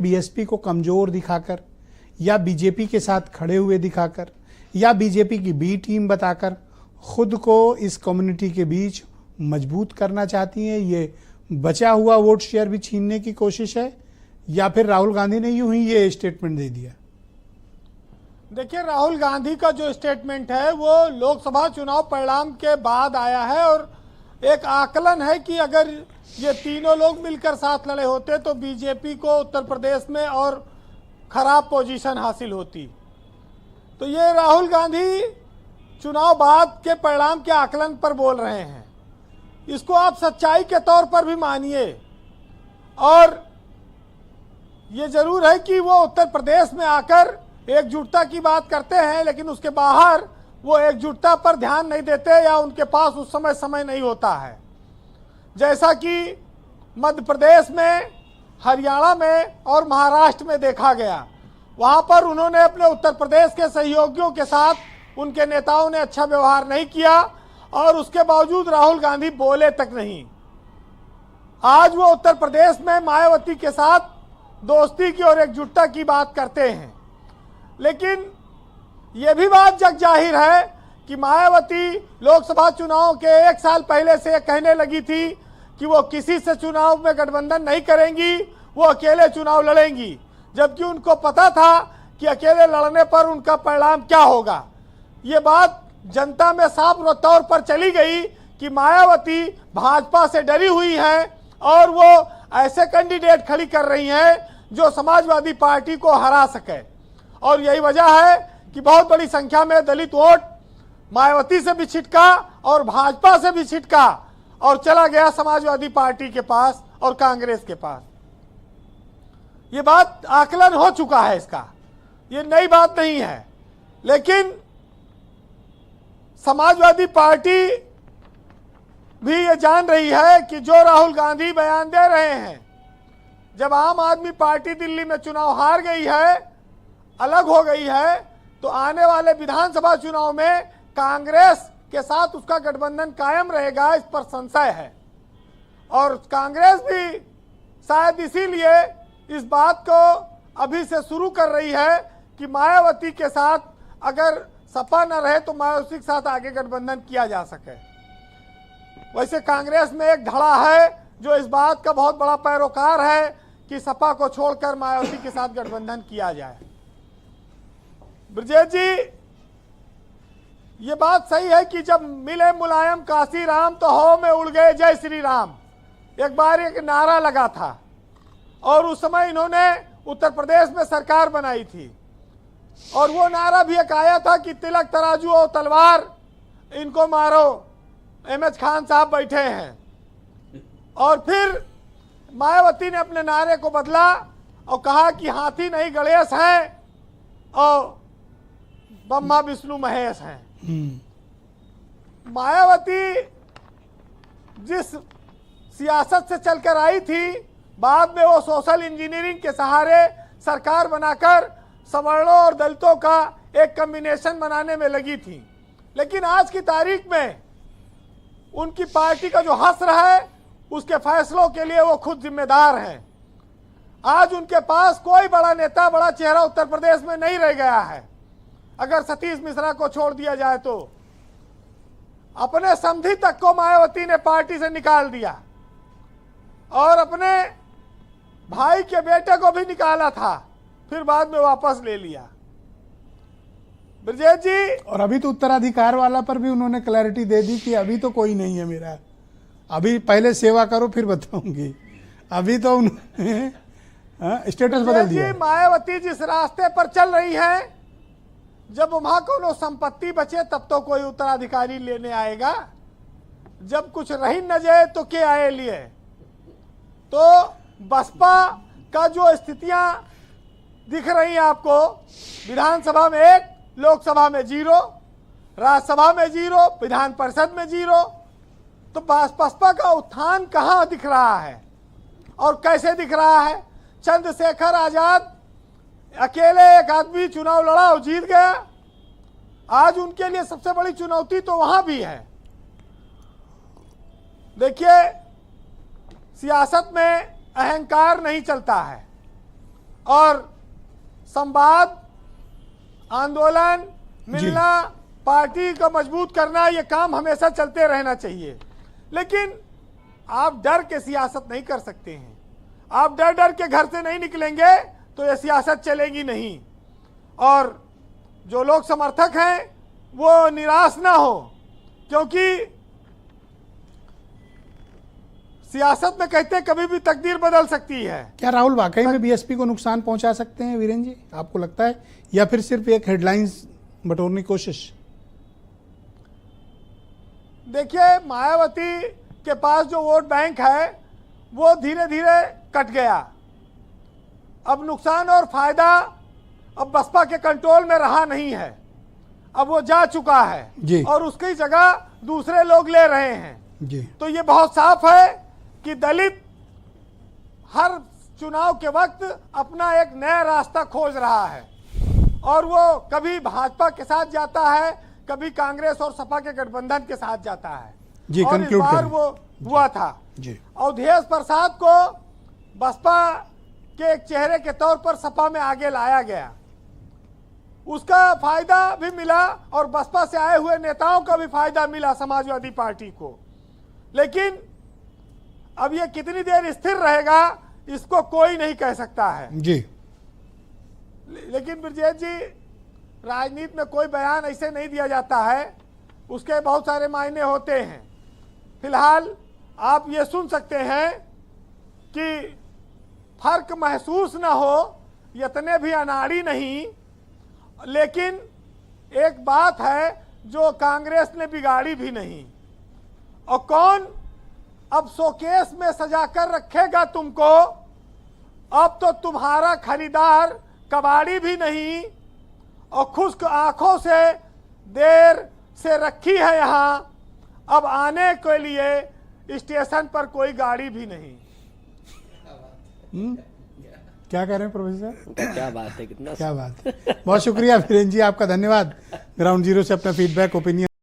BSP को कमजोर दिखाकर या बीजेपी के साथ खड़े हुए दिखाकर या बीजेपी की बी टीम बताकर खुद को इस कम्युनिटी के बीच मजबूत करना चाहती हैं? ये बचा हुआ वोट शेयर भी छीनने की कोशिश है या फिर राहुल गांधी ने यूं ही ये स्टेटमेंट दे दिया? देखिए, राहुल गांधी का जो स्टेटमेंट है वो लोकसभा चुनाव परिणाम के बाद आया है और एक आकलन है कि अगर ये तीनों लोग मिलकर साथ लड़े होते तो बीजेपी को उत्तर प्रदेश में और खराब पोजीशन हासिल होती। तो ये राहुल गांधी चुनाव बाद के परिणाम के आकलन पर बोल रहे हैं, इसको आप सच्चाई के तौर पर भी मानिए। और ये जरूर है कि वो उत्तर प्रदेश में आकर एकजुटता की बात करते हैं, लेकिन उसके बाहर वो एकजुटता पर ध्यान नहीं देते या उनके पास उस समय नहीं होता है। जैसा कि मध्य प्रदेश में, हरियाणा में और महाराष्ट्र में देखा गया, वहाँ पर उन्होंने अपने उत्तर प्रदेश के सहयोगियों के साथ उनके नेताओं ने अच्छा व्यवहार नहीं किया और उसके बावजूद राहुल गांधी बोले तक नहीं। आज वो उत्तर प्रदेश में मायावती के साथ दोस्ती की और एकजुटता की बात करते हैं, लेकिन ये भी बात जग जाहिर है कि मायावती लोकसभा चुनाव के 1 साल पहले से कहने लगी थी कि वो किसी से चुनाव में गठबंधन नहीं करेंगी, वो अकेले चुनाव लड़ेंगी, जबकि उनको पता था कि अकेले लड़ने पर उनका परिणाम क्या होगा। ये बात जनता में साफ तौर पर चली गई कि मायावती भाजपा से डरी हुई हैं और वो ऐसे कैंडिडेट खड़ी कर रही हैं जो समाजवादी पार्टी को हरा सके। और यही वजह है कि बहुत बड़ी संख्या में दलित वोट मायावती से भी छिटका और भाजपा से भी छिटका और चला गया समाजवादी पार्टी के पास और कांग्रेस के पास। ये बात आकलन हो चुका है इसका, ये नई बात नहीं है। लेकिन समाजवादी पार्टी भी ये जान रही है कि जो राहुल गांधी बयान दे रहे हैं, जब आम आदमी पार्टी दिल्ली में चुनाव हार गई है, अलग हो गई है, तो आने वाले विधानसभा चुनाव में कांग्रेस के साथ उसका गठबंधन कायम रहेगा, इस पर संशय है। और कांग्रेस भी शायद इसीलिए इस बात को अभी से शुरू कर रही है कि मायावती के साथ अगर सपा न रहे तो मायावती के साथ आगे गठबंधन किया जा सके। वैसे कांग्रेस में एक धड़ा है जो इस बात का बहुत बड़ा पैरोकार है कि सपा को छोड़कर मायावती के साथ गठबंधन किया जाए। ब्रजेश जी, ये बात सही है कि जब मिले मुलायम काशी राम तो हवा में उड़ गए जय श्री राम, एक बार एक नारा लगा था और उस समय इन्होंने उत्तर प्रदेश में सरकार बनाई थी और वो नारा भी एक आया था कि तिलक तराजू और तलवार इनको मारो, एमएच खान साहब बैठे हैं। और फिर मायावती ने अपने नारे को बदला और कहा कि हाथी नहीं गणेश हैं और ब्रह्मा विष्णु महेश हैं। मायावती जिस सियासत से चलकर आई थी, बाद में वो सोशल इंजीनियरिंग के सहारे सरकार बनाकर सवर्णों और दलितों का एक कॉम्बिनेशन बनाने में लगी थी। लेकिन आज की तारीख में उनकी पार्टी का जो हश्र है, उसके फैसलों के लिए वो खुद जिम्मेदार हैं। आज उनके पास कोई बड़ा नेता, बड़ा चेहरा उत्तर प्रदेश में नहीं रह गया है। अगर सतीश मिश्रा को छोड़ दिया जाए तो अपने समधी तक को मायावती ने पार्टी से निकाल दिया और अपने भाई के बेटे को भी निकाला था, फिर बाद में वापस ले लिया। ब्रजेश जी, और अभी तो उत्तराधिकार वाला पर भी उन्होंने क्लैरिटी दे दी कि अभी तो कोई नहीं है मेरा, अभी पहले सेवा करो फिर बताऊंगी। अभी तो उन्होंने स्टेटस बदल दिया। मायावती जिस रास्ते पर चल रही है, जब वहां को संपत्ति बचे तब तो कोई उत्तराधिकारी लेने आएगा, जब कुछ रही न जाए तो क्या आए लिए। तो बसपा का जो स्थितियां दिख रही हैं आपको, विधानसभा में 1, लोकसभा में 0, राज्यसभा में 0, विधान परिषद में 0, तो बसपा का उत्थान कहाँ दिख रहा है और कैसे दिख रहा है? चंद्रशेखर आजाद अकेले एक आदमी चुनाव लड़ा और जीत गया। आज उनके लिए सबसे बड़ी चुनौती तो वहां भी है। देखिए, सियासत में अहंकार नहीं चलता है। और संवाद, आंदोलन, मिलना, पार्टी को मजबूत करना, ये काम हमेशा चलते रहना चाहिए। लेकिन आप डर के सियासत नहीं कर सकते हैं। आप डर डर के घर से नहीं निकलेंगे तो ये सियासत चलेगी नहीं। और जो लोग समर्थक हैं वो निराश ना हो, क्योंकि सियासत में कहते हैं कभी भी तकदीर बदल सकती है। क्या राहुल वाकई में बीएसपी को नुकसान पहुंचा सकते हैं वीरेंद्र जी, आपको लगता है, या फिर सिर्फ एक हेडलाइंस बटोरने की कोशिश? देखिए, मायावती के पास जो वोट बैंक है वो धीरे धीरे कट गया। अब नुकसान और फायदा अब बसपा के कंट्रोल में रहा नहीं है, अब वो जा चुका है जी। और उसकी जगह दूसरे लोग ले रहे हैं जी। तो ये बहुत साफ है कि दलित हर चुनाव के वक्त अपना एक नया रास्ता खोज रहा है और वो कभी भाजपा के साथ जाता है, कभी कांग्रेस और सपा के गठबंधन के साथ जाता है जी। और इस बार वो हुआ था जी। अवधेश प्रसाद को बसपा के एक चेहरे के तौर पर सपा में आगे लाया गया, उसका फायदा भी मिला और बसपा से आए हुए नेताओं का भी फायदा मिला समाजवादी पार्टी को। लेकिन अब ये कितनी देर स्थिर रहेगा इसको कोई नहीं कह सकता है जी। लेकिन ब्रजेश जी, राजनीति में कोई बयान ऐसे नहीं दिया जाता है, उसके बहुत सारे मायने होते हैं। फिलहाल आप ये सुन सकते हैं कि फर्क महसूस ना हो, इतने भी अनाड़ी नहीं, लेकिन एक बात है जो कांग्रेस ने बिगाड़ी भी नहीं। और कौन अब शोकेस में सजाकर रखेगा तुमको? अब तो तुम्हारा खरीदार कबाड़ी भी नहीं और खुश्क आंखों से देर से रखी है यहाँ, अब आने के लिए स्टेशन पर कोई गाड़ी भी नहीं। क्या कह रहे हैं प्रोफेसर? क्या बात है, कितना क्या बात है। बहुत शुक्रिया वीरेंद्र जी, आपका धन्यवाद ग्राउंड जीरो से अपना फीडबैक, ओपिनियन